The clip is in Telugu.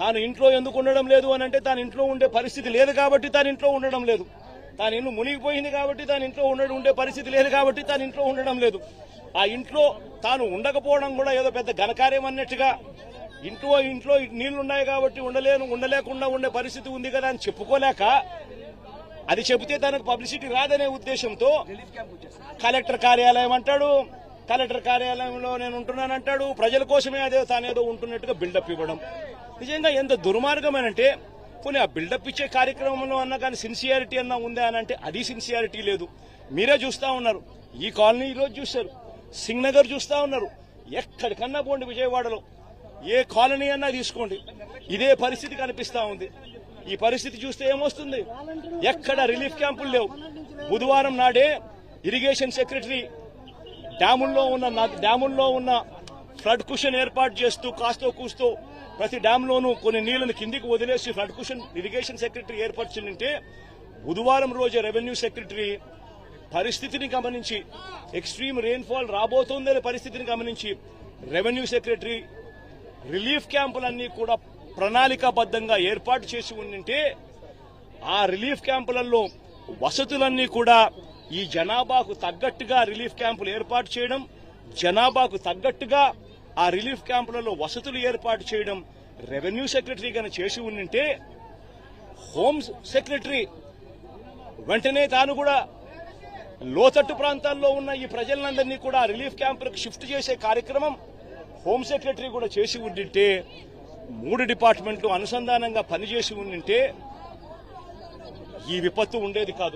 తాను ఇంట్లో ఎందుకు ఉండడం లేదు అని అంటే తాను ఇంట్లో ఉండే పరిస్థితి లేదు కాబట్టి తాను ఇంట్లో ఉండడం లేదు. తాను ఇల్లు మునిగిపోయింది కాబట్టి తాను ఇంట్లో ఉండే పరిస్థితి లేదు కాబట్టి తాను ఇంట్లో ఉండడం లేదు. ఆ ఇంట్లో తాను ఉండకపోవడం కూడా ఏదో పెద్ద ఘనకార్యం అన్నట్టుగా ఇంట్లో నీళ్లున్నాయి కాబట్టి ఉండలేకుండా ఉండే పరిస్థితి ఉంది కదా అని చెప్పుకోలేక, అది చెబితే తనకు పబ్లిసిటీ రాదనే ఉద్దేశంతో కలెక్టర్ కార్యాలయం అంటాడు, కలెక్టర్ కార్యాలయంలో నేను ఉంటున్నానంటాడు, ప్రజల కోసమే తానేదో ఉంటున్నట్టుగా బిల్డప్ ఇవ్వడం. నిజంగా ఎంత దుర్మార్గమేనంటే, పోనీ ఆ బిల్డప్ ఇచ్చే కార్యక్రమంలో అన్నా కానీ సిన్సియారిటీ అన్నా ఉందా అని అంటే అది సిన్సియారిటీ లేదు. మీరే చూస్తా ఉన్నారు, ఈ కాలనీ ఈరోజు చూశారు, సింగ్ నగర్ చూస్తా ఉన్నారు, ఎక్కడికన్నా పోండి విజయవాడలో ఏ కాలనీ అన్నా తీసుకోండి, ఇదే పరిస్థితి కనిపిస్తా ఉంది. ఈ పరిస్థితి చూస్తే ఏమొస్తుంది, ఎక్కడ రిలీఫ్ క్యాంపులు లేవు. బుధవారం నాడే ఇరిగేషన్ సెక్రటరీ డ్యాముల్లో ఉన్న ఫ్లడ్ కుషన్ ఏర్పాటు చేస్తూ కాస్తో కూస్తో ప్రతి డ్యాంలోనూ కొన్ని నీళ్లను కిందికి వదిలేసి ఫ్లడ్ కుషన్ ఇరిగేషన్ సెక్రటరీ ఏర్పరిచిందంటే, బుధవారం రోజు రెవెన్యూ సెక్రటరీ పరిస్థితిని గమనించి, ఎక్స్ట్రీమ్ రెయిన్ఫాల్ రాబోతోందనే పరిస్థితిని గమనించి రెవెన్యూ సెక్రటరీ రిలీఫ్ క్యాంపులన్నీ కూడా ప్రణాళికాబద్దంగా ఏర్పాటు చేసి ఉండింటే, ఆ రిలీఫ్ క్యాంపులలో వసతులన్నీ కూడా ఈ జనాభాకు తగ్గట్టుగా రిలీఫ్ క్యాంపులు ఏర్పాటు చేయడం, జనాభాకు తగ్గట్టుగా ఆ రిలీఫ్ క్యాంపులలో వసతులు ఏర్పాటు చేయడం రెవెన్యూ సెక్రటరీ గాని చేసి ఉండింటే, హోమ్ సెక్రటరీ వెంటనే తాను కూడా లోతట్టు ప్రాంతాల్లో ఉన్న ఈ ప్రజలందరినీ కూడా రిలీఫ్ క్యాంపులకు షిఫ్ట్ చేసే కార్యక్రమం హోమ్ సెక్రటరీ కూడా చేసి ఉండింటే, 3 డిపార్ట్మెంట్లు అనుసంధానంగా పనిచేసి ఉండింటే ఈ విపత్తు ఉండేది కాదు.